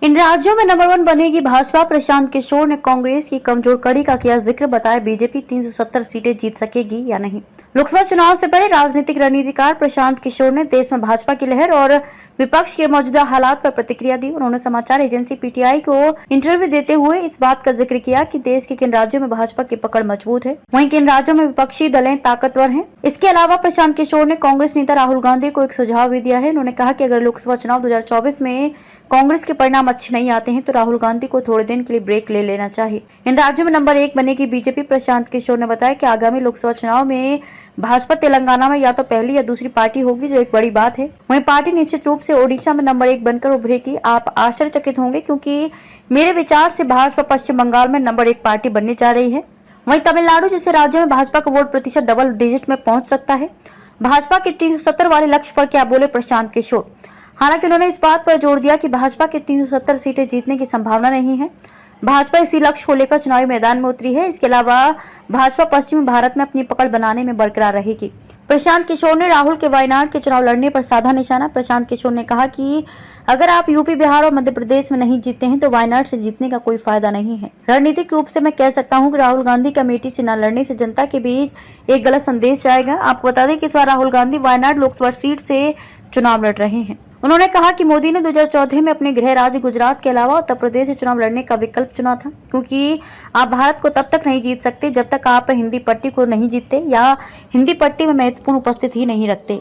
इन राज्यों में नंबर 1 बनेगी भाजपा। प्रशांत किशोर ने कांग्रेस की कमजोर कड़ी का किया जिक्र, बताया बीजेपी 370 सीटें जीत सकेगी या नहीं। लोकसभा चुनाव से पहले राजनीतिक रणनीतिकार प्रशांत किशोर ने देश में भाजपा की लहर और विपक्ष के मौजूदा हालात पर प्रतिक्रिया दी। उन्होंने समाचार एजेंसी पीटीआई को इंटरव्यू देते हुए इस बात का जिक्र किया कि देश के किन राज्यों में भाजपा की पकड़ मजबूत है, वहीं किन राज्यों में विपक्षी दलें ताकतवर हैं। इसके अलावा प्रशांत किशोर ने कांग्रेस नेता राहुल गांधी को एक सुझाव भी दिया है। उन्होंने कहा कि अगर लोकसभा चुनाव 2024 में कांग्रेस के परिणाम अच्छे नहीं आते हैं तो राहुल गांधी को थोड़े दिन के लिए ब्रेक ले लेना चाहिए। इन राज्यों में नंबर 1 बनेगी बीजेपी। प्रशांत किशोर ने बताया कि आगामी लोकसभा चुनाव में भाजपा तेलंगाना में या तो पहली या दूसरी पार्टी होगी, जो एक बड़ी बात है। वहीं पार्टी निश्चित रूप से ओडिशा में नंबर 1 बनकर उभरेगी। आप आश्चर्यचकित होंगे क्योंकि मेरे विचार से भाजपा पश्चिम बंगाल में नंबर 1 पार्टी बनने जा रही है। वहीं तमिलनाडु जैसे राज्यों में भाजपा का वोट प्रतिशत डबल डिजिट में पहुंच सकता है। भाजपा के 370 वाले लक्ष्य पर क्या बोले प्रशांत किशोर। हालांकि उन्होंने इस बात पर जोर दिया कि भाजपा के 370 सीटें जीतने की संभावना नहीं है। भाजपा इसी लक्ष्य को लेकर चुनावी मैदान में उतरी है। इसके अलावा भाजपा पश्चिमी भारत में अपनी पकड़ बनाने में बरकरार रहेगी। प्रशांत किशोर ने राहुल के वायनाड के चुनाव लड़ने पर साधा निशाना। प्रशांत किशोर ने कहा कि अगर आप यूपी, बिहार और मध्य प्रदेश में नहीं जीतते हैं तो वायनाड से जीतने का कोई फायदा नहीं है। रणनीतिक रूप से मैं कह सकता हूं कि राहुल गांधी का अमेठी से न लड़ने से जनता के बीच एक गलत संदेश जाएगा। आपको बता दें कि इस बार राहुल गांधी वायनाड लोकसभा सीट से चुनाव लड़ रहे हैं। उन्होंने कहा कि मोदी ने 2014 में अपने गृह राज्य गुजरात के अलावा उत्तर प्रदेश से चुनाव लड़ने का विकल्प चुना था, क्योंकि आप भारत को तब तक नहीं जीत सकते जब तक आप हिंदी पट्टी को नहीं जीतते या हिंदी पट्टी में महत्वपूर्ण उपस्थिति ही नहीं रखते।